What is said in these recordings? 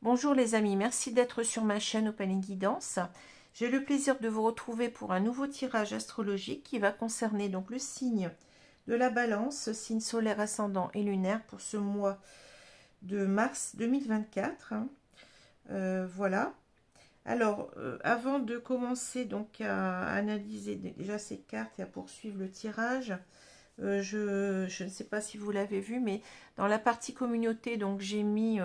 Bonjour les amis, merci d'être sur ma chaîne Opaline Guidance. J'ai le plaisir de vous retrouver pour un nouveau tirage astrologique qui va concerner donc le signe de la Balance, signe solaire, ascendant et lunaire pour ce mois de mars 2024. Voilà. Alors, avant de commencer donc à analyser déjà ces cartes et à poursuivre le tirage, je ne sais pas si vous l'avez vu, mais dans la partie communauté, donc j'ai mis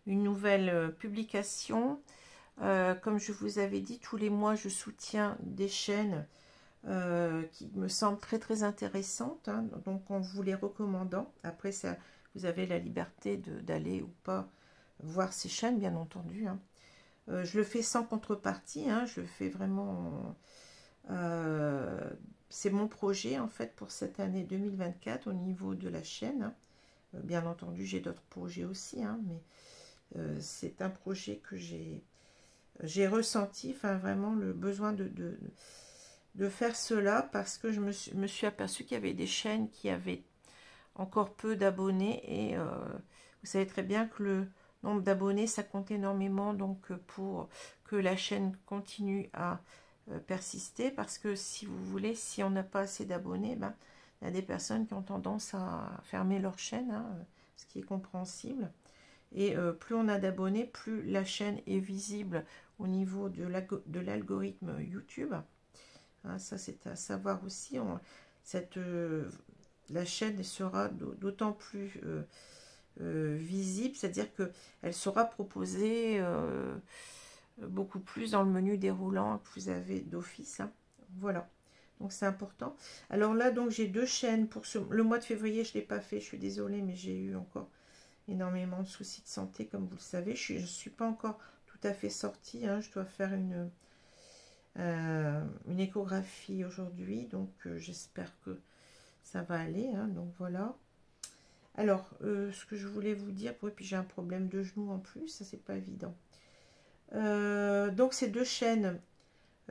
une nouvelle publication. Comme je vous avais dit, tous les mois, je soutiens des chaînes qui me semblent très intéressantes, hein, donc en vous les recommandant. Après, ça, vous avez la liberté d'aller ou pas voir ces chaînes, bien entendu. Hein. Je le fais sans contrepartie, hein, je le fais vraiment... c'est mon projet, en fait, pour cette année 2024 au niveau de la chaîne. Hein. Bien entendu, j'ai d'autres projets aussi, hein, mais... c'est un projet que j'ai ressenti, enfin vraiment le besoin de faire cela parce que je me suis aperçue qu'il y avait des chaînes qui avaient encore peu d'abonnés et vous savez très bien que le nombre d'abonnés ça compte énormément, donc pour que la chaîne continue à persister, parce que si vous voulez, si on n'a pas assez d'abonnés, ben, il y a des personnes qui ont tendance à fermer leur chaîne, hein, ce qui est compréhensible. Et plus on a d'abonnés, plus la chaîne est visible au niveau de l'algorithme YouTube. Hein, ça, c'est à savoir aussi. La chaîne sera d'autant plus visible, c'est-à-dire qu'elle sera proposée beaucoup plus dans le menu déroulant que vous avez d'office. Hein. Voilà. Donc, c'est important. Alors là, donc j'ai deux chaînes. Pour le mois de février, je ne l'ai pas fait. Je suis désolée, mais j'ai eu encore... énormément de soucis de santé, comme vous le savez. Je ne suis pas encore tout à fait sortie. Hein. Je dois faire une échographie aujourd'hui. Donc, j'espère que ça va aller. Hein. Donc, voilà. Alors, ce que je voulais vous dire... Oui, puis j'ai un problème de genou en plus. Ça, c'est pas évident. Donc, ces deux chaînes,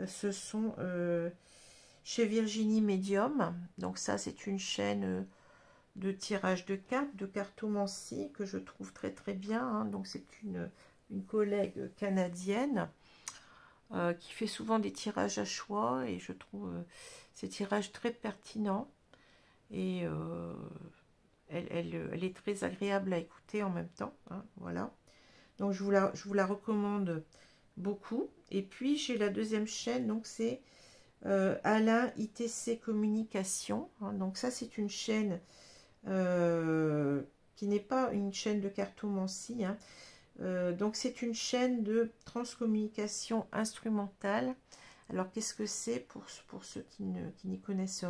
ce sont chez Virginie Medium. Donc, ça, c'est une chaîne... de tirage de cartes, de cartomancie, que je trouve très bien. Hein. Donc c'est une collègue canadienne qui fait souvent des tirages à choix, et je trouve ces tirages très pertinents, et elle est très agréable à écouter en même temps. Hein. Voilà. Donc je vous la recommande beaucoup. Et puis j'ai la deuxième chaîne, donc c'est Alain ITC Communication. Hein. Donc ça, c'est une chaîne qui n'est pas une chaîne de cartomancie, hein. Donc c'est une chaîne de transcommunication instrumentale. Alors qu'est-ce que c'est pour ceux qui n'y connaissent,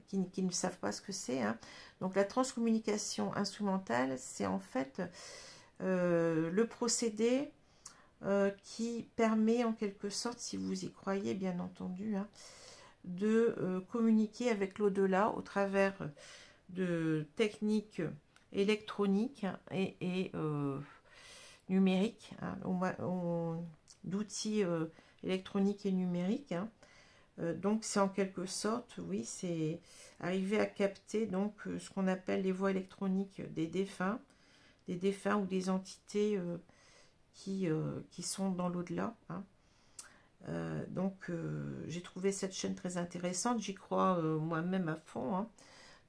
qui ne savent pas ce que c'est, hein. Donc la transcommunication instrumentale, c'est en fait le procédé qui permet en quelque sorte, si vous y croyez bien entendu, hein, de communiquer avec l'au-delà au travers de techniques électroniques et numériques, hein, d'outils électroniques et numériques. Hein. Donc c'est en quelque sorte, oui, c'est arriver à capter donc ce qu'on appelle les voix électroniques des défunts ou des entités qui sont dans l'au-delà. Hein. Donc j'ai trouvé cette chaîne très intéressante, j'y crois moi-même à fond. Hein.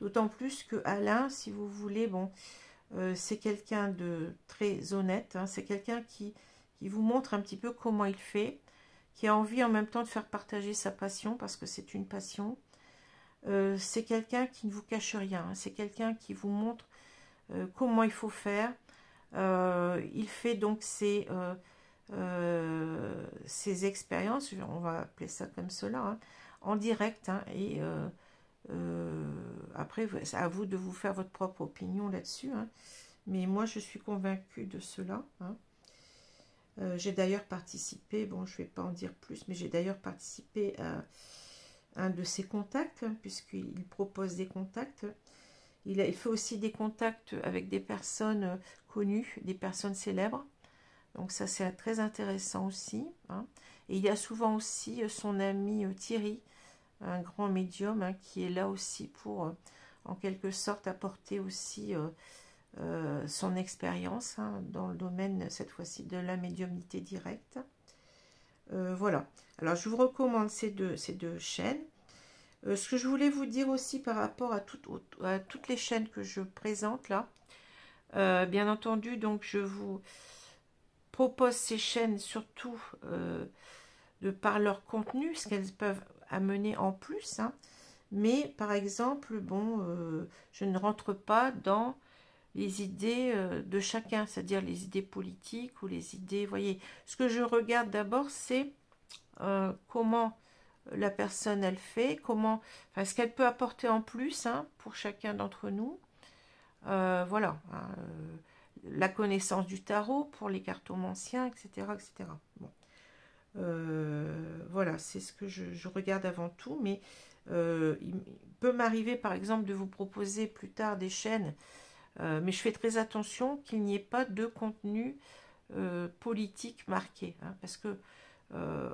D'autant plus que Alain, si vous voulez, bon, c'est quelqu'un de très honnête. Hein, c'est quelqu'un qui vous montre un petit peu comment il fait, qui a envie en même temps de faire partager sa passion, parce que c'est une passion. C'est quelqu'un qui ne vous cache rien. Hein, c'est quelqu'un qui vous montre comment il faut faire. Il fait donc ses expériences, on va appeler ça comme cela, hein, en direct. Hein, et Après, c'est à vous de vous faire votre propre opinion là-dessus, hein. Mais moi, je suis convaincue de cela, hein. J'ai d'ailleurs participé, bon, je ne vais pas en dire plus, mais j'ai d'ailleurs participé à un de ses contacts, hein, puisqu'il propose des contacts. Il fait aussi des contacts avec des personnes connues, des personnes célèbres. Donc ça, c'est très intéressant aussi, hein. Et il y a souvent aussi son ami Thierry, un grand médium, hein, qui est là aussi pour, en quelque sorte, apporter aussi son expérience, hein, dans le domaine, cette fois-ci, de la médiumnité directe. Voilà. Alors, je vous recommande ces deux chaînes. Ce que je voulais vous dire aussi par rapport à toutes les chaînes que je présente là, bien entendu, donc je vous propose ces chaînes surtout de par leur contenu, ce qu'elles peuvent amener en plus, hein. Mais par exemple, bon, je ne rentre pas dans les idées de chacun, c'est-à-dire les idées politiques ou les idées, voyez, ce que je regarde d'abord, c'est comment la personne elle fait, comment, enfin, ce qu'elle peut apporter en plus, hein, pour chacun d'entre nous. Voilà, hein, la connaissance du tarot pour les cartomanciens, etc., etc. Bon. Voilà, c'est ce que je regarde avant tout, mais il peut m'arriver par exemple de vous proposer plus tard des chaînes, mais je fais très attention qu'il n'y ait pas de contenu politique marqué, hein, parce que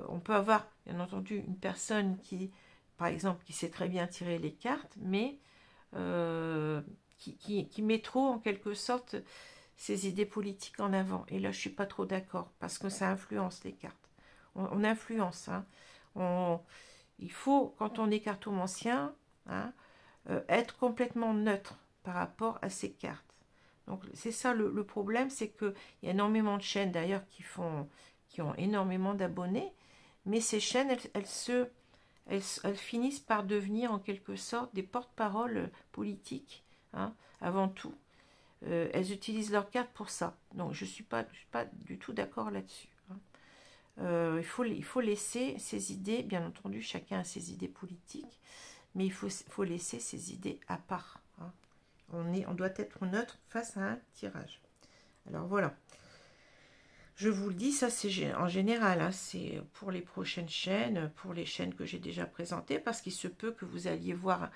on peut avoir, bien entendu, une personne qui, par exemple, qui sait très bien tirer les cartes, mais qui met trop, en quelque sorte, ses idées politiques en avant. Et là, je ne suis pas trop d'accord, parce que ça influence les cartes. On influence, hein. Il faut, quand on est cartomancien, hein, être complètement neutre par rapport à ces cartes. Donc, c'est ça le problème, c'est qu'il y a énormément de chaînes, d'ailleurs, qui ont énormément d'abonnés, mais ces chaînes, elles finissent par devenir en quelque sorte des porte-paroles politiques, hein, avant tout. Elles utilisent leurs cartes pour ça. Donc je ne suis pas du tout d'accord là-dessus, hein. Il faut laisser ces idées, bien entendu, chacun a ses idées politiques, mais il faut laisser ces idées à part, hein. On doit être neutre face à un tirage. Alors voilà. Je vous le dis, ça c'est en général, hein, c'est pour les prochaines chaînes, pour les chaînes que j'ai déjà présentées, parce qu'il se peut que vous alliez voir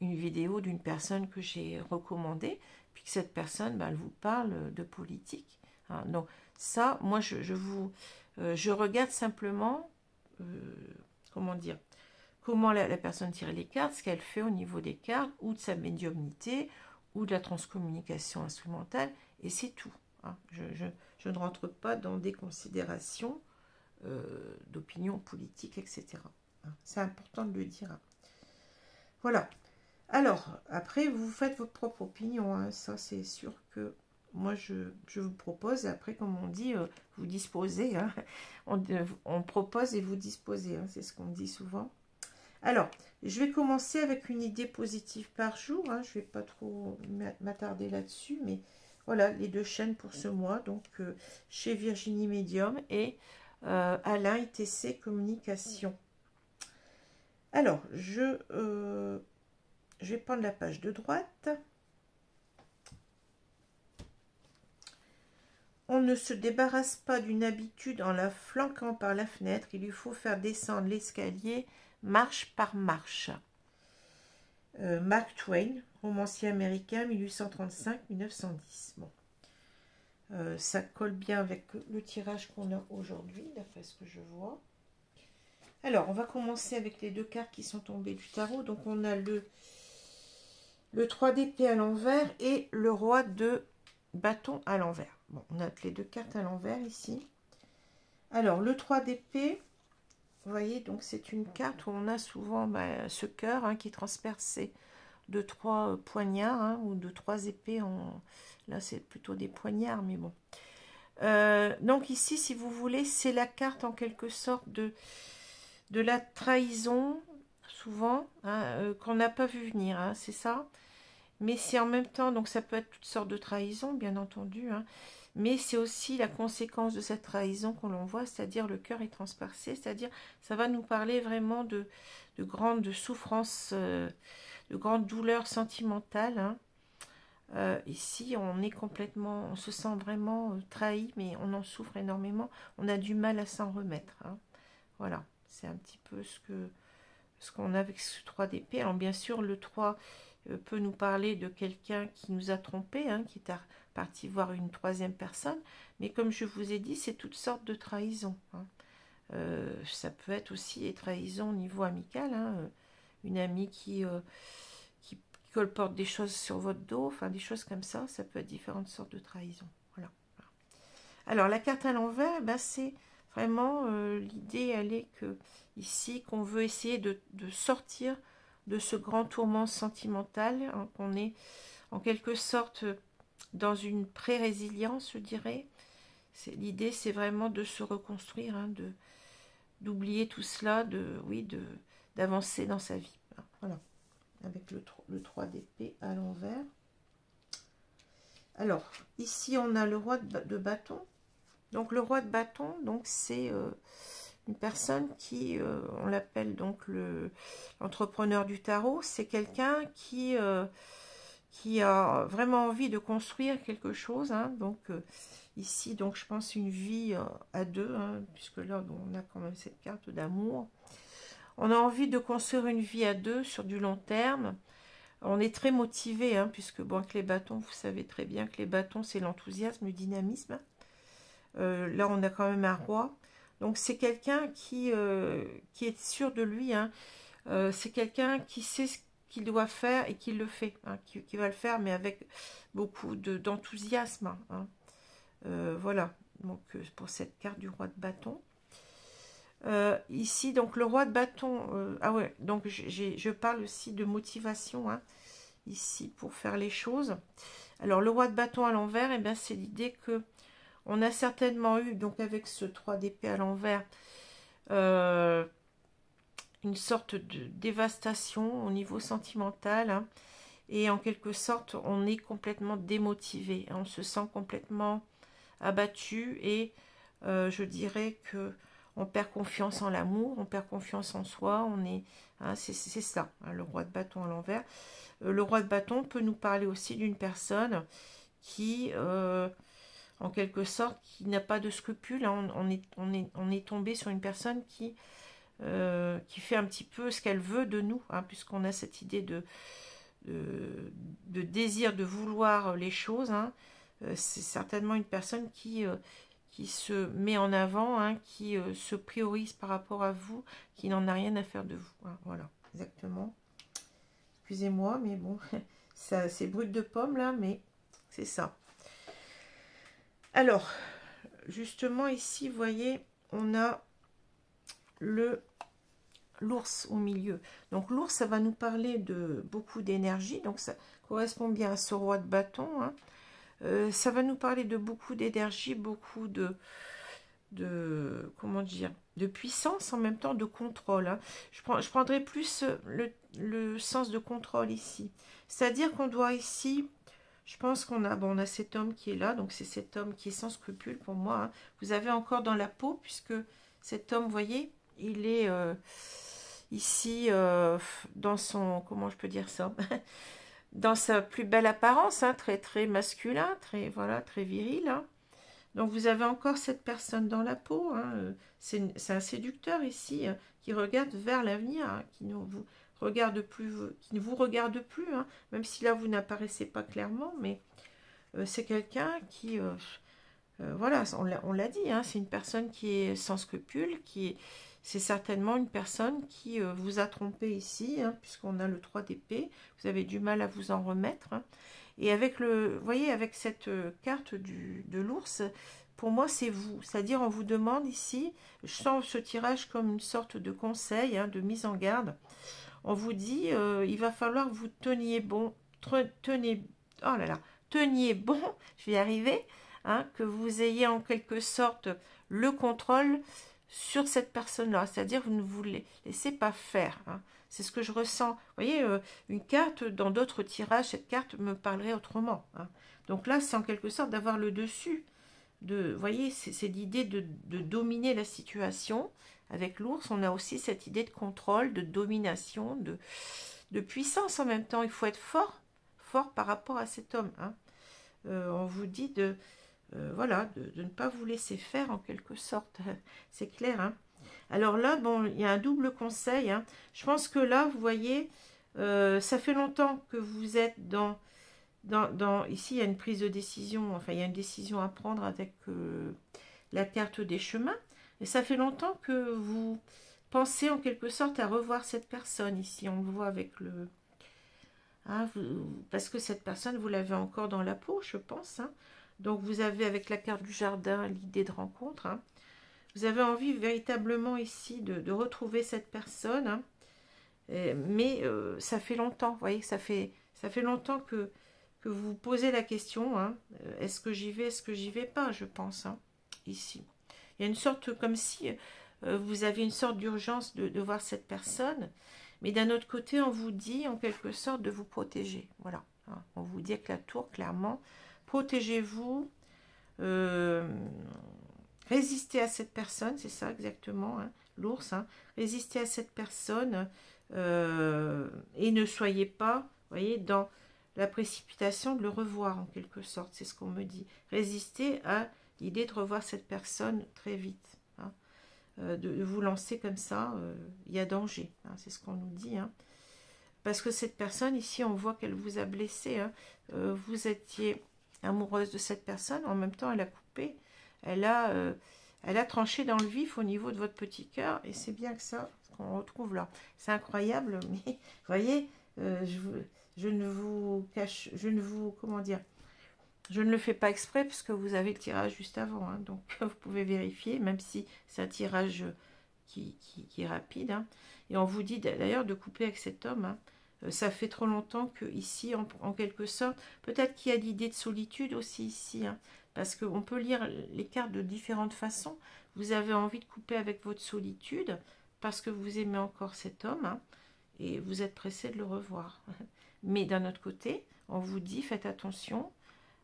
une vidéo d'une personne que j'ai recommandée, puis que cette personne, elle vous parle de politique, hein. Donc ça, moi je regarde simplement, comment dire, comment la personne tire les cartes, ce qu'elle fait au niveau des cartes, ou de sa médiumnité, ou de la transcommunication instrumentale, et c'est tout, hein. Je ne rentre pas dans des considérations d'opinion politique, etc., hein. C'est important de le dire, hein. Voilà. Alors, après, vous faites votre propre opinion, hein. Ça, c'est sûr que moi, je vous propose, et après, comme on dit, vous disposez, hein. On propose et vous disposez, hein. C'est ce qu'on dit souvent. Alors, je vais commencer avec une idée positive par jour, hein. Je ne vais pas trop m'attarder là-dessus, mais voilà, les deux chaînes pour ce mois, donc chez Virginie Medium et Alain ITC Communication. Alors, je vais prendre la page de droite. On ne se débarrasse pas d'une habitude en la flanquant par la fenêtre. Il lui faut faire descendre l'escalier marche par marche. Mark Twain, romancier américain, 1835-1910. Bon. Ça colle bien avec le tirage qu'on a aujourd'hui, d'après ce que je vois. Alors, on va commencer avec les deux cartes qui sont tombées du tarot. Donc, on a le 3 d'épée à l'envers et le roi de bâton à l'envers. Bon, on a les deux cartes à l'envers ici. Alors, le 3 d'épée, vous voyez, donc c'est une carte où on a souvent ce cœur, hein, qui est transpercé de 3 poignards, hein, ou de 3 épées. Là, c'est plutôt des poignards, mais bon. Donc ici, si vous voulez, c'est la carte en quelque sorte de la trahison, souvent, hein, qu'on n'a pas vu venir, hein, c'est ça. mais c'est en même temps, donc ça peut être toutes sortes de trahisons, bien entendu, hein, mais c'est aussi la conséquence de cette trahison qu'on l'envoie, c'est-à-dire le cœur est transpercé, c'est-à-dire ça va nous parler vraiment de grandes souffrances, de grandes douleurs sentimentales, hein. Ici, on est complètement, on se sent vraiment trahi, mais on en souffre énormément, on a du mal à s'en remettre, hein. Voilà, c'est un petit peu ce qu'on a avec ce 3 d'épée. Alors bien sûr, le 3 peut nous parler de quelqu'un qui nous a trompés, hein, qui est parti voir une troisième personne, mais comme je vous ai dit, c'est toutes sortes de trahisons, hein. Ça peut être aussi des trahisons au niveau amical, hein, une amie qui colporte des choses sur votre dos, enfin des choses comme ça peut être différentes sortes de trahisons. Voilà. Alors la carte à l'envers, ben, c'est vraiment l'idée, elle est que ici qu'on veut essayer de sortir de ce grand tourment sentimental, hein, qu'on est en quelque sorte dans une pré-résilience, je dirais. L'idée, c'est vraiment de se reconstruire, hein, d'oublier tout cela, d'avancer dans sa vie. Voilà, avec le 3 d'épée à l'envers. Alors, ici, on a le roi de bâton. Donc, le roi de bâton, donc c'est une personne qui, on l'appelle donc l'entrepreneur du tarot. C'est quelqu'un qui a vraiment envie de construire quelque chose, hein. Donc, ici, donc, je pense une vie à deux, hein, puisque là, on a quand même cette carte d'amour. On a envie de construire une vie à deux sur du long terme. On est très motivé, hein, puisque bon, avec les bâtons, vous savez très bien que les bâtons, c'est l'enthousiasme, le dynamisme. Là, on a quand même un roi. Donc, c'est quelqu'un qui est sûr de lui, hein. C'est quelqu'un qui sait ce qu'il doit faire et qui le fait, hein, qui va le faire, mais avec beaucoup d'enthousiasme, hein. Voilà, donc pour cette carte du roi de bâton. Ici, donc le roi de bâton, ah ouais, donc je parle aussi de motivation, hein, ici, pour faire les choses. Alors, le roi de bâton à l'envers, eh bien, c'est l'idée que on a certainement eu, donc avec ce 3 d'épée à l'envers, une sorte de dévastation au niveau sentimental, hein, et en quelque sorte, on est complètement démotivé, hein, on se sent complètement abattu, et je dirais que on perd confiance en l'amour, on perd confiance en soi, on est, hein, c'est ça, hein, le roi de bâton à l'envers. Le roi de bâton peut nous parler aussi d'une personne qui, en quelque sorte, qui n'a pas de scrupules, hein. On est tombé sur une personne qui fait un petit peu ce qu'elle veut de nous, hein, puisqu'on a cette idée de désir de vouloir les choses, hein. C'est certainement une personne qui se met en avant, hein, qui se priorise par rapport à vous, qui n'en a rien à faire de vous, hein. Voilà, exactement. Excusez-moi, mais bon, c'est brut de pomme là, mais c'est ça. Alors, justement ici, vous voyez, on a l'ours au milieu. Donc l'ours, ça va nous parler de beaucoup d'énergie, donc ça correspond bien à ce roi de bâton, hein. Ça va nous parler de beaucoup d'énergie, beaucoup de comment dire, de puissance, en même temps de contrôle, hein. Je prendrai plus le sens de contrôle ici. C'est-à-dire qu'on doit ici, je pense qu'on a, bon, on a cet homme qui est là, donc c'est cet homme qui est sans scrupule pour moi, hein. Vous avez encore dans la peau, puisque cet homme, vous voyez, il est ici dans son, comment je peux dire ça, dans sa plus belle apparence, hein, très très masculin, très, voilà, très viril, hein. Donc vous avez encore cette personne dans la peau, hein. C'est un séducteur ici, hein, qui regarde vers l'avenir, hein, qui ne vous regarde plus, hein, même si là vous n'apparaissez pas clairement, mais c'est quelqu'un qui, voilà, on l'a dit, hein, c'est une personne qui est sans scrupule, c'est certainement une personne qui vous a trompé ici, hein, puisqu'on a le 3 d'épée, vous avez du mal à vous en remettre, hein. Et avec vous voyez, avec cette carte de l'ours, pour moi, c'est vous. C'est-à-dire, on vous demande ici, je sens ce tirage comme une sorte de conseil, hein, de mise en garde. On vous dit, il va falloir que vous teniez bon, oh là là, teniez bon, je vais y arriver, hein, que vous ayez en quelque sorte le contrôle sur cette personne-là. C'est-à-dire, vous ne vous laissez pas faire, hein. C'est ce que je ressens. Vous voyez, une carte, dans d'autres tirages, cette carte me parlerait autrement. Hein. Donc là, c'est en quelque sorte d'avoir le dessus. Vous voyez, c'est l'idée de dominer la situation. Avec l'ours, on a aussi cette idée de contrôle, de domination, de puissance en même temps. Il faut être fort par rapport à cet homme. Hein. On vous dit voilà, de ne pas vous laisser faire en quelque sorte. C'est clair, hein. Alors là, bon, il y a un double conseil. Hein. Je pense que là, vous voyez, ça fait longtemps que vous êtes ici, il y a une prise de décision, enfin, il y a une décision à prendre avec la carte des chemins. Et ça fait longtemps que vous pensez en quelque sorte à revoir cette personne. Ici, on le voit avec le... Hein, parce que cette personne, vous l'avez encore dans la peau, je pense. Hein. Donc, vous avez avec la carte du jardin l'idée de rencontre. Hein. Vous avez envie véritablement ici de retrouver cette personne. Hein. Mais ça fait longtemps, vous voyez, ça fait longtemps que vous vous posez la question. Hein. Est-ce que j'y vais, est-ce que j'y vais pas, je pense, hein, ici. Il y a une sorte, comme si vous avez une sorte d'urgence de voir cette personne. Mais d'un autre côté, on vous dit en quelque sorte de vous protéger. Voilà. Hein. On vous dit avec la tour, clairement. Protégez-vous. Résistez à cette personne, c'est ça exactement, hein, l'ours. Hein. Résistez à cette personne et ne soyez pas, vous voyez, dans la précipitation de le revoir en quelque sorte. C'est ce qu'on me dit. Résistez à l'idée de revoir cette personne très vite. Hein. De vous lancer comme ça, il y a danger. Hein, c'est ce qu'on nous dit. Hein. Parce que cette personne, ici, on voit qu'elle vous a blessé. Hein. Vous étiez amoureuse de cette personne. En même temps, elle a coupé. Elle a tranché dans le vif au niveau de votre petit cœur. Et c'est bien que ça qu'on retrouve là. C'est incroyable. Mais, vous voyez, je ne vous cache... Comment dire, je ne le fais pas exprès puisque vous avez le tirage juste avant. Hein, donc, vous pouvez vérifier, même si c'est un tirage qui est rapide. Hein. Et on vous dit d'ailleurs de couper avec cet homme. Hein. Ça fait trop longtemps que ici, en quelque sorte, peut-être qu'il y a l'idée de solitude aussi ici. Hein, parce qu'on peut lire les cartes de différentes façons. Vous avez envie de couper avec votre solitude parce que vous aimez encore cet homme. Hein, et vous êtes pressé de le revoir. Mais d'un autre côté, on vous dit, faites attention.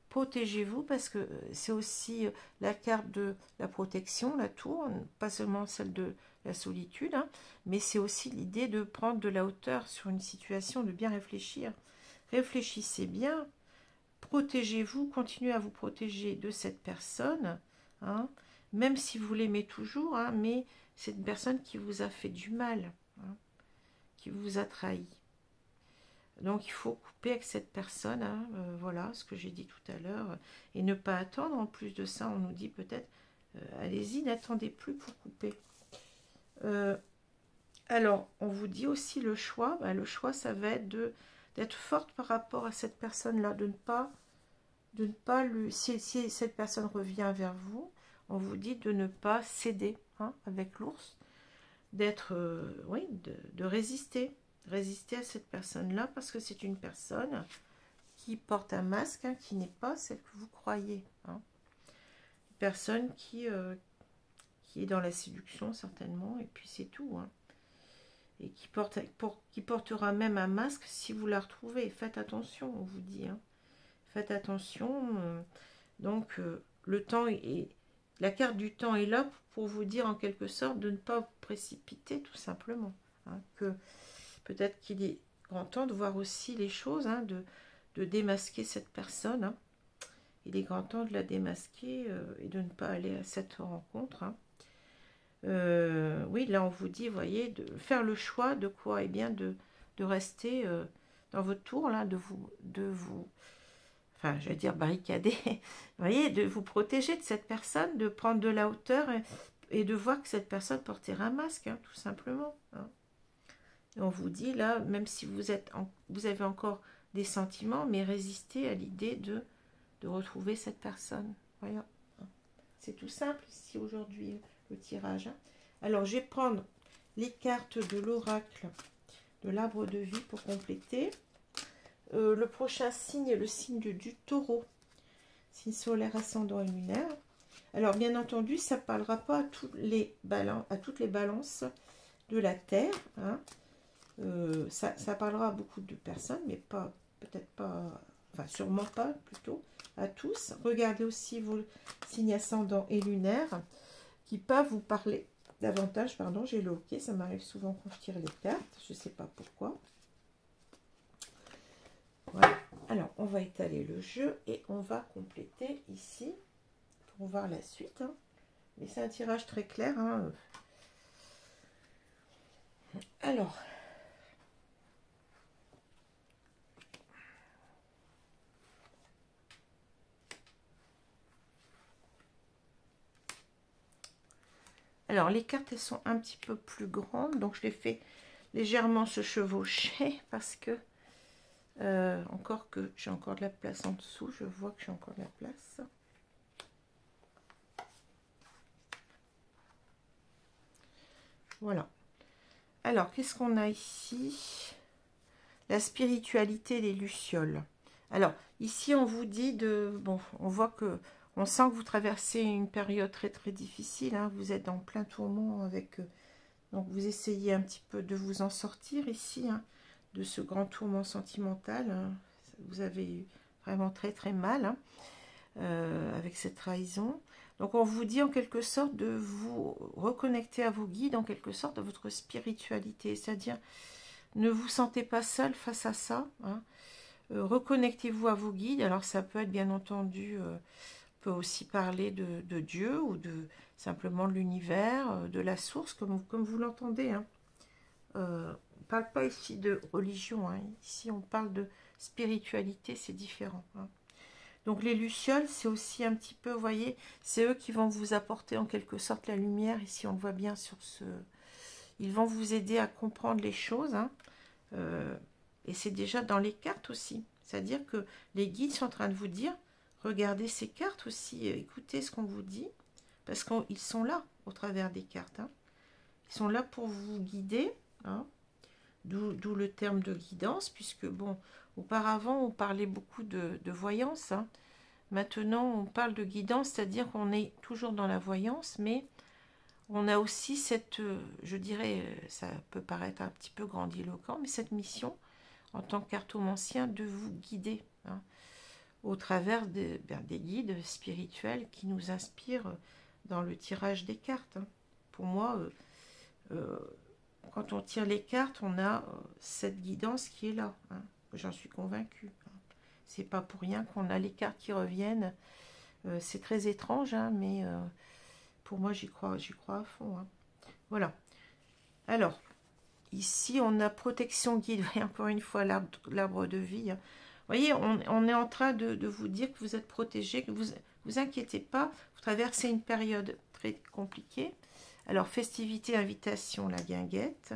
Protégez-vous parce que c'est aussi la carte de la protection, la tour, pas seulement celle de la solitude, hein, mais c'est aussi l'idée de prendre de la hauteur sur une situation, de bien réfléchir. Réfléchissez bien, protégez-vous, continuez à vous protéger de cette personne, hein, même si vous l'aimez toujours, hein, mais c'est une personne qui vous a fait du mal, hein, qui vous a trahi. Donc, il faut couper avec cette personne, hein, voilà ce que j'ai dit tout à l'heure, et ne pas attendre. En plus de ça, on nous dit peut-être, allez-y, n'attendez plus pour couper. Alors, on vous dit aussi le choix. Ben, le choix, ça va être d'être forte par rapport à cette personne-là, de ne pas lui... Si cette personne revient vers vous, on vous dit de ne pas céder, hein, avec l'ours, d'être, oui, de résister. Résister à cette personne-là parce que c'est une personne qui porte un masque, hein, qui n'est pas celle que vous croyez. Hein. Une personne qui est dans la séduction certainement, et puis c'est tout. Hein. Et qui portera même un masque si vous la retrouvez. Faites attention, on vous dit. Hein. Faites attention. Donc, le temps la carte du temps est là pour vous dire en quelque sorte de ne pas vous précipiter tout simplement. Hein, que peut-être qu'il est grand temps de voir aussi les choses, hein, de démasquer cette personne. Hein. Il est grand temps de la démasquer et de ne pas aller à cette rencontre. Hein. Oui, là on vous dit, voyez, de faire le choix de quoi? Eh bien, de rester dans votre tour, là, de vous enfin, je vais dire barricader, vous voyez, de vous protéger de cette personne, de prendre de la hauteur et de voir que cette personne portait un masque, hein, tout simplement. Hein. Et on vous dit là, même si vous avez encore des sentiments, mais résistez à l'idée de retrouver cette personne. Voilà. C'est tout simple ici aujourd'hui, le tirage. Hein. Alors, je vais prendre les cartes de l'oracle de l'arbre de vie pour compléter. Le prochain signe est le signe du taureau. Signe solaire, ascendant et lunaire. Alors, bien entendu, ça ne parlera pas à toutes les balances de la Terre. Hein. Ça parlera à beaucoup de personnes, mais pas, peut-être pas, enfin sûrement pas plutôt, à tous. Regardez aussi vos signes ascendants et lunaires qui peuvent vous parler davantage. Pardon, j'ai le hoquet, ça m'arrive souvent quand je tire les cartes, je ne sais pas pourquoi. Voilà, alors on va étaler le jeu et on va compléter ici pour voir la suite. Hein. Mais c'est un tirage très clair. Hein. Alors, les cartes, elles sont un petit peu plus grandes, donc je les fais légèrement se chevaucher parce que, encore que j'ai encore de la place en dessous, je vois que j'ai encore de la place. Voilà. Alors, qu'est-ce qu'on a ici? La spiritualité des lucioles. Alors, ici, on vous dit de... Bon, on voit que... On sent que vous traversez une période très, très difficile. Hein, vous êtes en plein tourment avec... donc, vous essayez un petit peu de vous en sortir ici, hein, de ce grand tourment sentimental. Hein. Vous avez eu vraiment très, très mal hein, avec cette trahison. Donc, on vous dit en quelque sorte de vous reconnecter à vos guides, en quelque sorte, à votre spiritualité. C'est-à-dire, ne vous sentez pas seul face à ça. Hein. Reconnectez-vous à vos guides. Alors, ça peut être, bien entendu, on peut aussi parler de Dieu ou de simplement de l'univers, de la source, comme vous l'entendez. Hein. On ne parle pas ici de religion. Hein. Ici, on parle de spiritualité, c'est différent. Hein. Donc les lucioles, c'est aussi un petit peu, vous voyez, c'est eux qui vont vous apporter en quelque sorte la lumière. Ici, on le voit bien sur ce... Ils vont vous aider à comprendre les choses. Hein. Et c'est déjà dans les cartes aussi. C'est-à-dire que les guides sont en train de vous dire, regardez ces cartes aussi, écoutez ce qu'on vous dit. Parce qu'ils sont là, au travers des cartes. Hein. Ils sont là pour vous guider. Hein. D'où le terme de guidance, puisque, bon, auparavant, on parlait beaucoup de voyance. Hein. Maintenant, on parle de guidance, c'est-à-dire qu'on est toujours dans la voyance, mais on a aussi cette, je dirais, ça peut paraître un petit peu grandiloquent, mais cette mission, en tant que cartomancien, de vous guider, hein, au travers des guides spirituels qui nous inspirent dans le tirage des cartes. Hein. Pour moi, quand on tire les cartes, on a cette guidance qui est là. Hein. J'en suis convaincue. Hein. C'est pas pour rien qu'on a les cartes qui reviennent. C'est très étrange, hein, mais pour moi, j'y crois à fond. Hein. Voilà. Alors, ici, on a protection guide. Et encore une fois, l'arbre de vie. Hein. Vous voyez, on est en train de vous dire que vous êtes protégé, que vous inquiétez pas. Vous traversez une période très compliquée. Alors, festivité, invitation, la guinguette.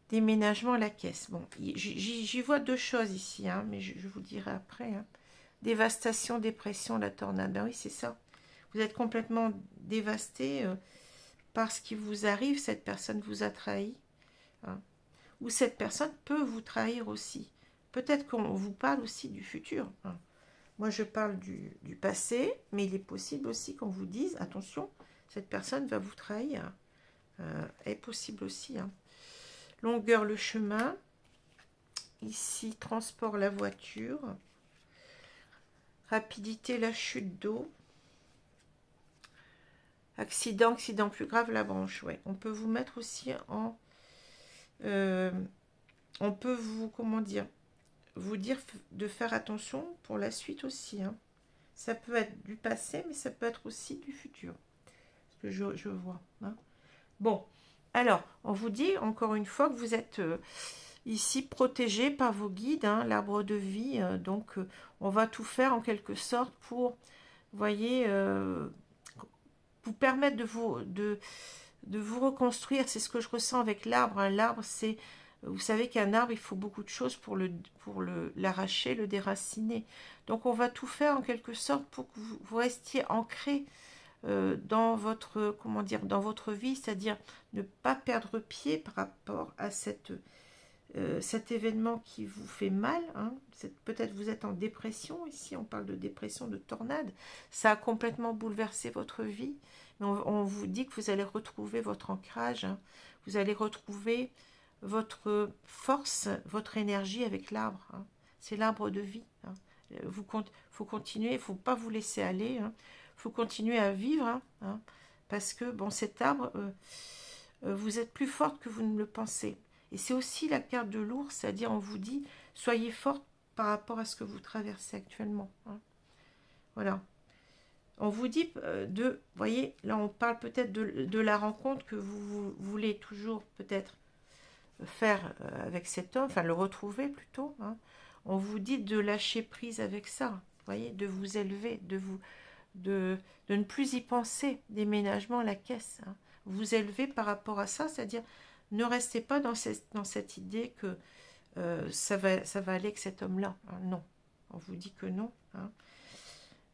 Déménagement à la caisse. Bon, j'y vois deux choses ici, hein, mais je vous dirai après. Hein. Dévastation, dépression, la tornade. Ben oui, c'est ça. Vous êtes complètement dévasté par ce qui vous arrive. Cette personne vous a trahi. Hein. Ou cette personne peut vous trahir aussi. Peut-être qu'on vous parle aussi du futur. Hein. Moi, je parle du passé, mais il est possible aussi qu'on vous dise, attention, cette personne va vous trahir. Est possible aussi. Hein. Longueur, le chemin. Ici, transport, la voiture. Rapidité, la chute d'eau. Accident plus grave, la branche. Ouais. On peut vous mettre aussi en... on peut vous, comment dire, vous dire de faire attention pour la suite aussi. Hein. Ça peut être du passé, mais ça peut être aussi du futur. Ce que je vois. Hein. Bon, alors, on vous dit encore une fois que vous êtes ici protégé par vos guides, hein, l'arbre de vie. Donc, on va tout faire en quelque sorte pour, vous voyez, vous permettre de vous reconstruire. C'est ce que je ressens avec l'arbre. Hein. L'arbre, c'est... Vous savez qu'un arbre, il faut beaucoup de choses pour l'arracher, le déraciner. Donc, on va tout faire en quelque sorte pour que vous restiez ancré dans votre, comment dire, dans votre vie, c'est-à-dire ne pas perdre pied par rapport à cette cet événement qui vous fait mal, hein, peut-être vous êtes en dépression, ici on parle de dépression, de tornade, ça a complètement bouleversé votre vie, mais on vous dit que vous allez retrouver votre ancrage, hein, vous allez retrouver votre force, votre énergie avec l'arbre, hein, c'est l'arbre de vie, hein. Faut continuer, il ne faut pas vous laisser aller, hein, faut continuer à vivre, hein, parce que bon, cet arbre, vous êtes plus forte que vous ne le pensez. Et c'est aussi la carte de l'ours, c'est-à-dire on vous dit, soyez forte par rapport à ce que vous traversez actuellement, hein. Voilà. On vous dit vous voyez, là on parle peut-être de la rencontre que vous voulez toujours peut-être faire avec cet homme, enfin le retrouver plutôt, hein. On vous dit de lâcher prise avec ça, vous voyez, de vous élever, de ne plus y penser, déménagement à la caisse, hein. Vous élever par rapport à ça, c'est-à-dire ne restez pas dans cette idée que ça va aller avec cet homme-là, hein. Non, on vous dit que non, hein.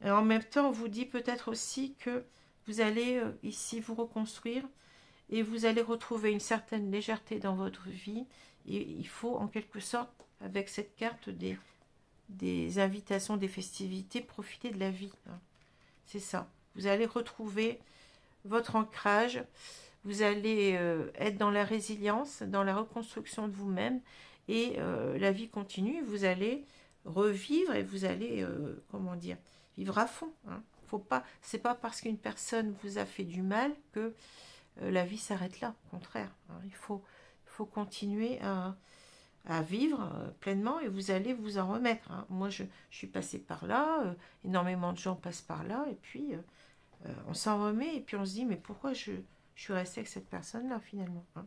Et en même temps, on vous dit peut-être aussi que vous allez ici vous reconstruire et vous allez retrouver une certaine légèreté dans votre vie. Et il faut en quelque sorte, avec cette carte des invitations, des festivités, profiter de la vie, hein. C'est ça. Vous allez retrouver votre ancrage, vous allez être dans la résilience, dans la reconstruction de vous-même, et la vie continue, vous allez revivre et vous allez, comment dire, vivre à fond, hein. Faut pas, c'est pas parce qu'une personne vous a fait du mal que la vie s'arrête là, au contraire, hein. Il faut continuer à vivre pleinement et vous allez vous en remettre, hein. Moi, je suis passée par là, énormément de gens passent par là, et puis on s'en remet, et puis on se dit, mais pourquoi je suis restée avec cette personne-là, finalement, hein.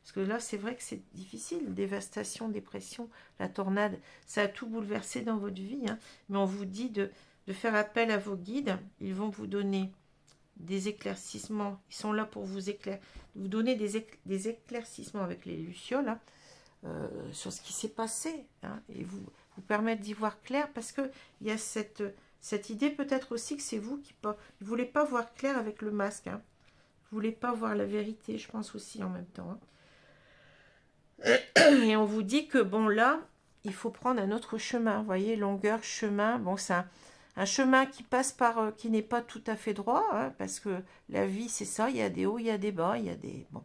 Parce que là, c'est vrai que c'est difficile, dévastation, dépression, la tornade, ça a tout bouleversé dans votre vie, hein. Mais on vous dit de faire appel à vos guides, ils vont vous donner des éclaircissements, ils sont là pour vous donner des éclaircissements avec les lucioles, hein, sur ce qui s'est passé, hein, et vous permettre d'y voir clair, parce que il y a cette idée peut-être aussi que c'est vous qui ne voulez pas voir clair avec le masque, hein. Vous ne voulez pas voir la vérité, je pense aussi en même temps, hein. Et on vous dit que bon là, il faut prendre un autre chemin, vous voyez, longueur, chemin, bon c'est un chemin qui passe par, qui n'est pas tout à fait droit, hein, parce que la vie c'est ça, il y a des hauts, il y a des bas, il y a des... Bon.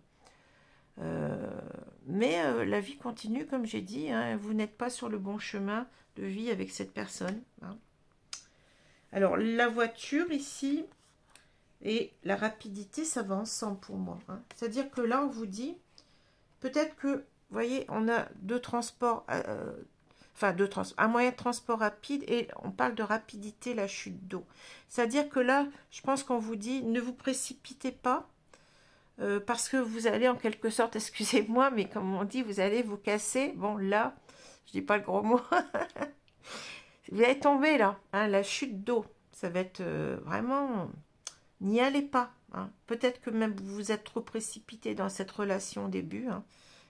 Mais la vie continue, comme j'ai dit, hein, vous n'êtes pas sur le bon chemin de vie avec cette personne, hein. Alors, la voiture ici et la rapidité, ça va ensemble pour moi, hein. C'est-à-dire que là, on vous dit, peut-être que, vous voyez, on a deux transports, un moyen de transport rapide, et on parle de rapidité, la chute d'eau. C'est-à-dire que là, je pense qu'on vous dit, ne vous précipitez pas, parce que vous allez en quelque sorte, excusez-moi, mais comme on dit, vous allez vous casser. Bon, là, je dis pas le gros mot. Vous allez tomber là, hein, la chute d'eau. Ça va être vraiment... N'y allez pas, hein. Peut-être que même vous vous êtes trop précipité dans cette relation au début, hein,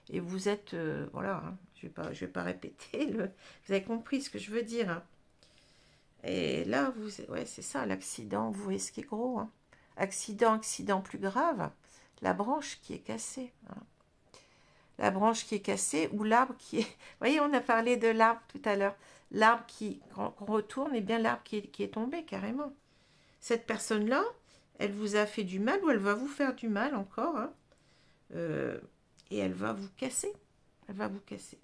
et vous êtes... voilà, hein, je vais pas répéter. Vous avez compris ce que je veux dire, hein. Et là, ouais, c'est ça, l'accident. Vous voyez ce qui est gros, hein. Accident plus grave. La branche qui est cassée, hein. La branche qui est cassée, ou l'arbre qui est... Vous voyez, on a parlé de l'arbre tout à l'heure. L'arbre qu'on retourne, et bien l'arbre qui est tombé, carrément. Cette personne-là, elle vous a fait du mal, ou elle va vous faire du mal encore, hein. Et elle va vous casser. Elle va vous casser.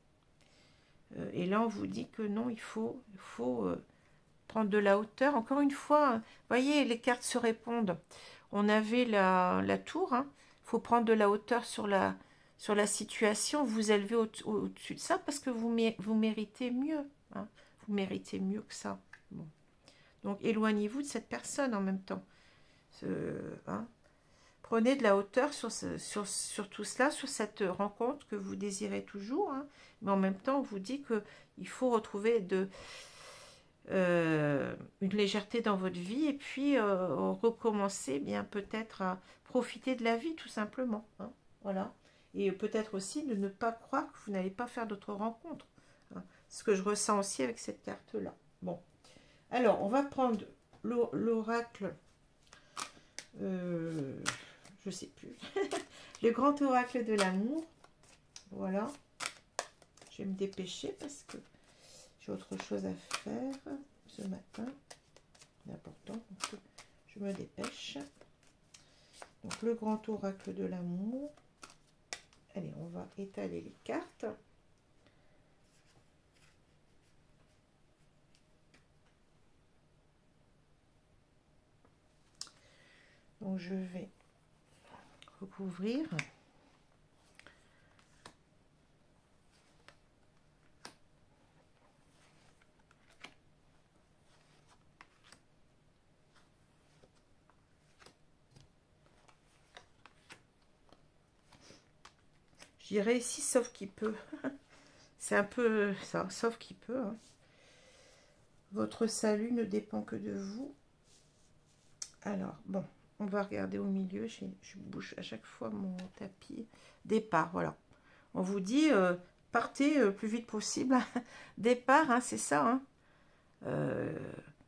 Et là, on vous dit que non, il faut prendre de la hauteur. Encore une fois, hein, vous voyez, les cartes se répondent. On avait la tour, hein. Faut prendre de la hauteur sur la situation, vous élever au-dessus de ça, parce que vous méritez mieux, hein. Vous méritez mieux que ça. Bon. Donc, éloignez-vous de cette personne en même temps. Hein. Prenez de la hauteur sur tout cela, sur cette rencontre que vous désirez toujours, hein. Mais en même temps, on vous dit qu'il faut retrouver une légèreté dans votre vie, et puis recommencer bien peut-être à profiter de la vie tout simplement, hein. Voilà, et peut-être aussi de ne pas croire que vous n'allez pas faire d'autres rencontres, hein. Ce que je ressens aussi avec cette carte là. Bon, alors on va prendre l'oracle, je sais plus, le grand oracle de l'amour, voilà. je vais me dépêcher parce que j'ai autre chose à faire ce matin. C'est important, donc je me dépêche. Donc le grand oracle de l'amour. Allez, on va étaler les cartes. Donc je vais recouvrir. Je dirais ici, sauf qu'il peut. C'est un peu ça, sauf qu'il peut. Hein. Votre salut ne dépend que de vous. Alors, bon, on va regarder au milieu. Je bouge à chaque fois mon tapis. Départ, voilà. On vous dit, partez le plus vite possible. Départ, hein, c'est ça. Hein.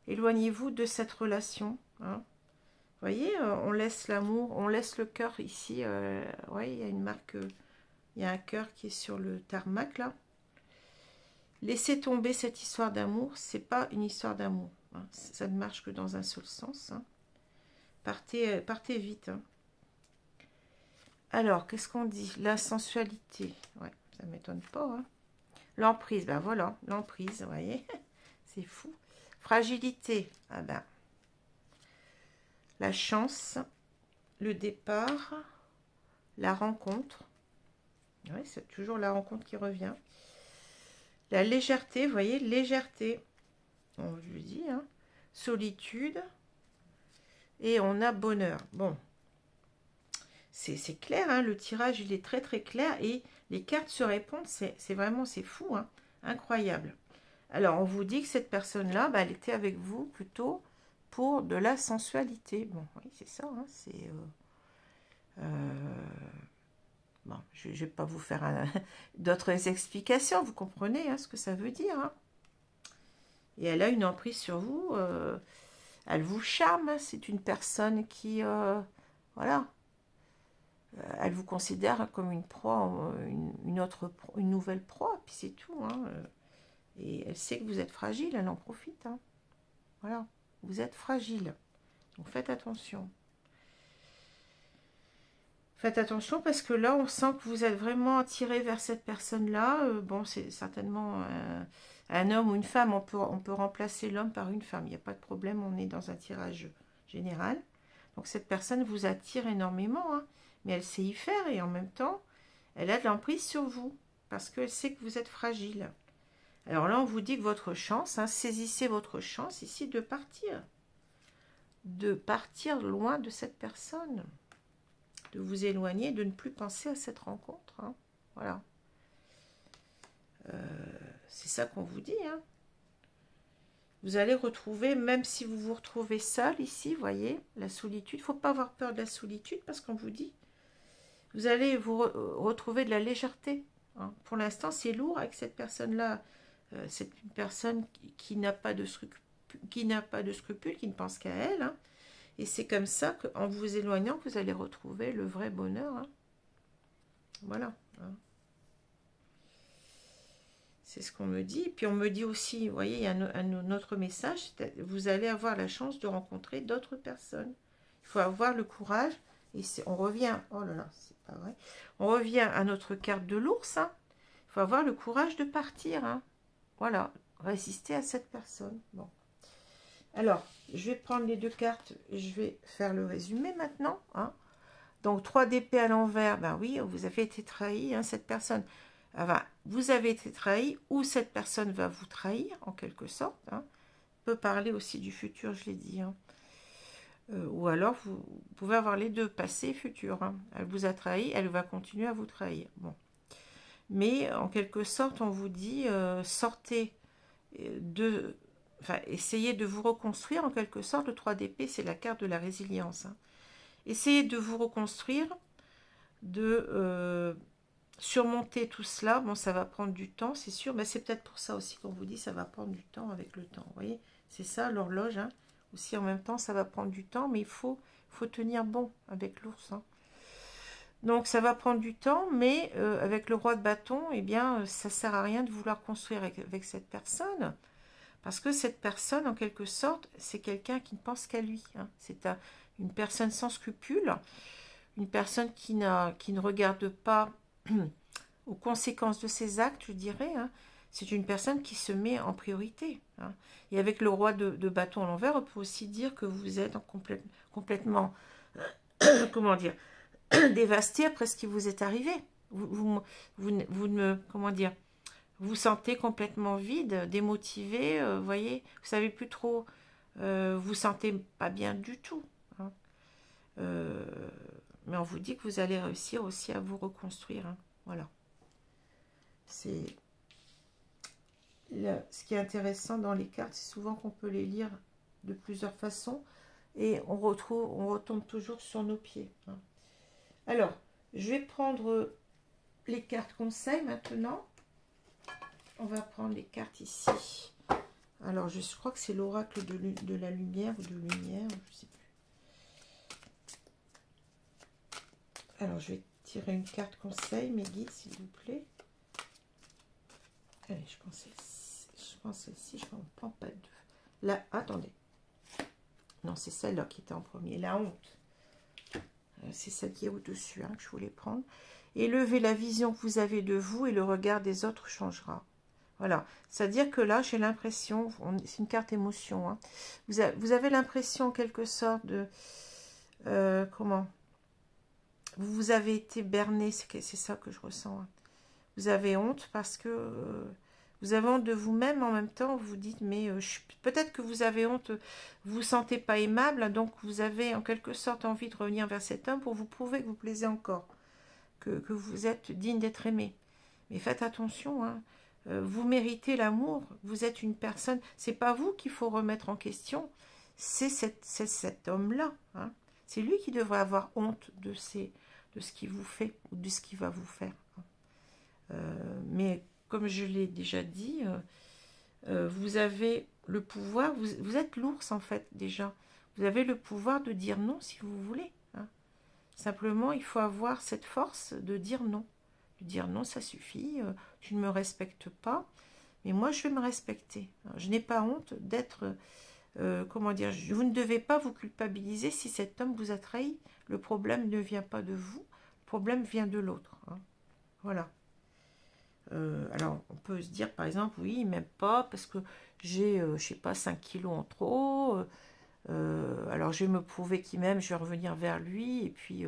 Éloignez-vous de cette relation. Hein. Vous voyez, on laisse l'amour, on laisse le cœur ici. Ouais, il y a une marque, il y a un cœur qui est sur le tarmac, là. Laissez tomber cette histoire d'amour, c'est pas une histoire d'amour. Hein. Ça ne marche que dans un seul sens. Hein. Partez vite. Hein. Alors, qu'est-ce qu'on dit? La sensualité. Ouais, ça ne m'étonne pas. Hein. L'emprise, ben voilà, l'emprise, vous voyez. C'est fou. Fragilité. Ah ben. La chance. Le départ. La rencontre. Ouais, c'est toujours la rencontre qui revient. La légèreté, vous voyez, légèreté. On lui dit, hein. Solitude. Et on a bonheur. Bon. C'est clair, hein, le tirage, il est très très clair. Et les cartes se répondent, c'est vraiment, c'est fou, hein, incroyable. Alors, on vous dit que cette personne-là, bah, elle était avec vous plutôt pour de la sensualité. Bon, oui, c'est ça, hein, c'est... bon, je ne vais pas vous faire d'autres explications, vous comprenez hein, ce que ça veut dire. Hein. Et elle a une emprise sur vous, elle vous charme, c'est une personne qui, voilà, elle vous considère comme une proie, une nouvelle proie, puis c'est tout. Hein. Et elle sait que vous êtes fragile, elle en profite. Hein. Voilà, vous êtes fragile, donc faites attention. Faites attention parce que là, on sent que vous êtes vraiment attiré vers cette personne-là. Bon, c'est certainement un homme ou une femme. On peut remplacer l'homme par une femme. Il n'y a pas de problème, on est dans un tirage général. Donc cette personne vous attire énormément, hein, mais elle sait y faire et en même temps, elle a de l'emprise sur vous parce qu'elle sait que vous êtes fragile. Alors là, on vous dit que votre chance, hein, saisissez votre chance ici de partir loin de cette personne. De vous éloigner, de ne plus penser à cette rencontre. Hein. Voilà. C'est ça qu'on vous dit. Hein. Vous allez retrouver, même si vous vous retrouvez seul ici, voyez, la solitude. Il ne faut pas avoir peur de la solitude parce qu'on vous dit, vous allez vous retrouver de la légèreté. Hein. Pour l'instant, c'est lourd avec cette personne-là. C'est une personne qui n'a pas de scrupules, qui ne pense qu'à elle. Hein. Et c'est comme ça qu'en vous éloignant, vous allez retrouver le vrai bonheur. Hein. Voilà. Hein. C'est ce qu'on me dit. Et puis on me dit aussi, vous voyez, il y a un autre message, vous allez avoir la chance de rencontrer d'autres personnes. Il faut avoir le courage. Et on revient, oh là là, c'est pas vrai. On revient à notre carte de l'ours. Hein. Il faut avoir le courage de partir. Hein. Voilà, résister à cette personne. Bon. Alors, je vais prendre les deux cartes, je vais faire le résumé maintenant. Hein. Donc, 3 d'épée à l'envers, ben oui, vous avez été trahi, hein, cette personne. Enfin, vous avez été trahi ou cette personne va vous trahir, en quelque sorte. Hein. On peut parler aussi du futur, je l'ai dit. Hein. Ou alors, vous pouvez avoir les deux, passé et futur. Hein. Elle vous a trahi, elle va continuer à vous trahir. Bon. Mais, en quelque sorte, on vous dit, sortez de... Enfin, essayez de vous reconstruire en quelque sorte. Le 3 d'épée, c'est la carte de la résilience. Hein. Essayez de vous reconstruire, de surmonter tout cela. Bon, ça va prendre du temps, c'est sûr. Mais c'est peut-être pour ça aussi qu'on vous dit ça va prendre du temps avec le temps. Vous voyez, c'est ça l'horloge. Hein. Aussi, en même temps, ça va prendre du temps, mais il faut tenir bon avec l'ours. Hein. Donc ça va prendre du temps, mais avec le roi de bâton, eh bien, ça sert à rien de vouloir construire avec cette personne. Parce que cette personne, en quelque sorte, c'est quelqu'un qui ne pense qu'à lui. Hein. C'est une personne sans scrupules, une personne qui ne regarde pas aux conséquences de ses actes, je dirais. Hein. C'est une personne qui se met en priorité. Hein. Et avec le roi de bâton à l'envers, on peut aussi dire que vous êtes complètement, comment dire, dévasté après ce qui vous est arrivé. Vous ne, comment dire, vous sentez complètement vide, démotivé, voyez, vous savez plus trop, vous sentez pas bien du tout. Hein. Mais on vous dit que vous allez réussir aussi à vous reconstruire. Hein. Voilà. C'est ce qui est intéressant dans les cartes, c'est souvent qu'on peut les lire de plusieurs façons et on retombe toujours sur nos pieds. Hein. Alors, je vais prendre les cartes conseils maintenant. On va prendre les cartes ici. Alors, je crois que c'est l'oracle de la lumière ou de lumière, je sais plus. Alors, je vais tirer une carte conseil, mes guides, s'il vous plaît. Allez, je pense celle-ci, je ne prends pas deux. Là, attendez. Non, c'est celle-là qui était en premier. La honte. C'est celle qui est au-dessus hein, que je voulais prendre. Élevez la vision que vous avez de vous et le regard des autres changera. Voilà. C'est-à-dire que là, j'ai l'impression, c'est une carte émotion, hein, vous avez l'impression en quelque sorte de... comment vous avez été berné, c'est ça que je ressens. Hein. Vous avez honte parce que... vous avez honte de vous-même, en même temps, vous vous dites, mais peut-être que vous avez honte, vous vous sentez pas aimable, donc vous avez en quelque sorte envie de revenir vers cet homme pour vous prouver que vous plaisez encore, que vous êtes digne d'être aimé. Mais faites attention, hein, vous méritez l'amour, vous êtes une personne, c'est pas vous qu'il faut remettre en question, c'est cet homme-là. Hein. C'est lui qui devrait avoir honte de ce qu'il vous fait ou de ce qu'il va vous faire. Mais comme je l'ai déjà dit, vous avez le pouvoir, vous êtes l'ours en fait déjà. Vous avez le pouvoir de dire non si vous voulez. Hein. Simplement, il faut avoir cette force de dire non. De dire non, ça suffit, tu ne me respectes pas, mais moi je vais me respecter. Je n'ai pas honte d'être, comment dire, vous ne devez pas vous culpabiliser si cet homme vous a trahi. Le problème ne vient pas de vous, le problème vient de l'autre. Hein. Voilà. Alors, on peut se dire, par exemple, oui, il m'aime pas parce que j'ai, je sais pas, 5 kilos en trop. Alors, je vais me prouver qu'il m'aime, je vais revenir vers lui. Et puis,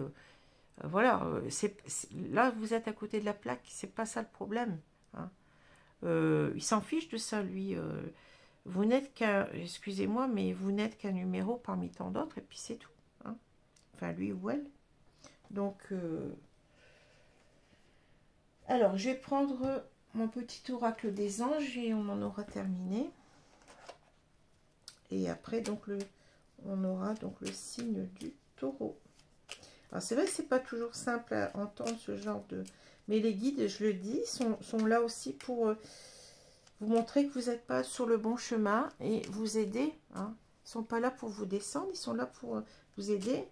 voilà. Là, vous êtes à côté de la plaque. C'est pas ça le problème. Hein. Il s'en fiche de ça, lui. Vous n'êtes qu'un, excusez-moi, mais vous n'êtes qu'un numéro parmi tant d'autres. Et puis, c'est tout. Hein. Enfin, lui ou elle. Donc... alors, je vais prendre mon petit oracle des anges et on en aura terminé. Et après, donc, on aura donc le signe du taureau. Alors, c'est vrai que c'est pas toujours simple à entendre ce genre de... Mais les guides, je le dis, sont là aussi pour vous montrer que vous n'êtes pas sur le bon chemin et vous aider. Hein. Ils ne sont pas là pour vous descendre, ils sont là pour vous aider.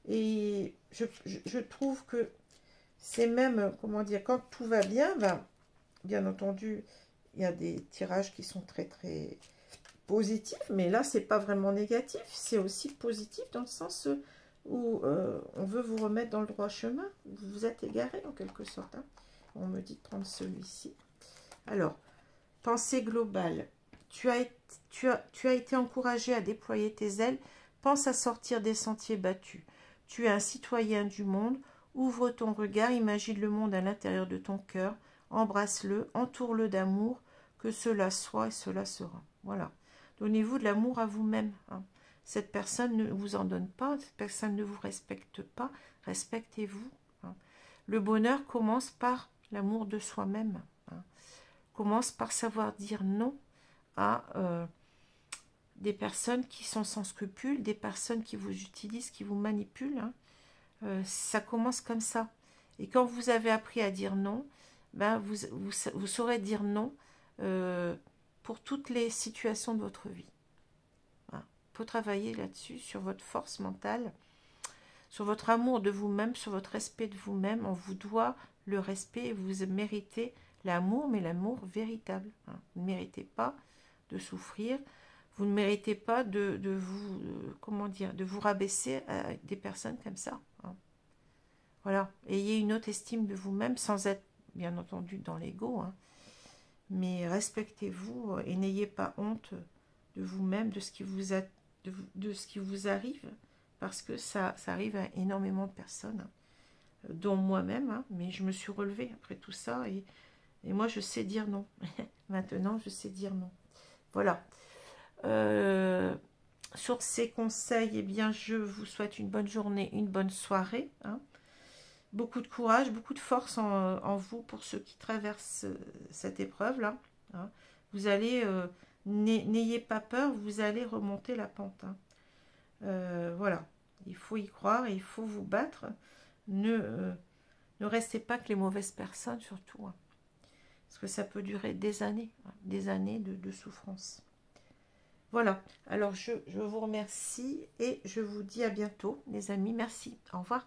Et je trouve que c'est même, comment dire, quand tout va bien, ben, bien entendu, il y a des tirages qui sont très très positifs, mais là, c'est pas vraiment négatif, c'est aussi positif dans le sens où on veut vous remettre dans le droit chemin. Vous vous êtes égaré en quelque sorte. Hein. On me dit de prendre celui-ci. Alors, pensée globale. Tu as été encouragé à déployer tes ailes. Pense à sortir des sentiers battus. Tu es un citoyen du monde. Ouvre ton regard, imagine le monde à l'intérieur de ton cœur, embrasse-le, entoure-le d'amour, que cela soit et cela sera. Voilà. Donnez-vous de l'amour à vous-même. Hein. Cette personne ne vous en donne pas, cette personne ne vous respecte pas, respectez-vous. Hein. Le bonheur commence par l'amour de soi-même. Hein. Commence par savoir dire non à des personnes qui sont sans scrupules, des personnes qui vous utilisent, qui vous manipulent. Hein. Ça commence comme ça. Et quand vous avez appris à dire non, ben vous saurez dire non pour toutes les situations de votre vie. Voilà. Il faut travailler là-dessus, sur votre force mentale. sur votre amour de vous-même, sur votre respect de vous-même. On vous doit le respect, vous méritez l'amour, mais l'amour véritable. Hein. Vous ne méritez pas de souffrir, vous ne méritez pas de vous, comment dire, de vous rabaisser à des personnes comme ça. Hein. Voilà, ayez une haute estime de vous-même sans être, bien entendu, dans l'ego, hein. Mais respectez-vous et n'ayez pas honte de vous-même, de ce qui vous a, de ce qui vous arrive, parce que ça arrive à énormément de personnes, hein, dont moi-même, hein, mais je me suis relevée après tout ça, et moi je sais dire non. Maintenant je sais dire non. Voilà. Sur ces conseils, eh bien, je vous souhaite une bonne journée, une bonne soirée, hein. Beaucoup de courage, beaucoup de force en vous pour ceux qui traversent cette épreuve-là. Hein. Vous allez, n'ayez pas peur, vous allez remonter la pente. Hein. Voilà, il faut y croire et il faut vous battre. Ne restez pas que les mauvaises personnes, surtout. Hein. Parce que ça peut durer des années, hein, des années de souffrance. Voilà, alors je vous remercie et je vous dis à bientôt, les amis. Merci, au revoir.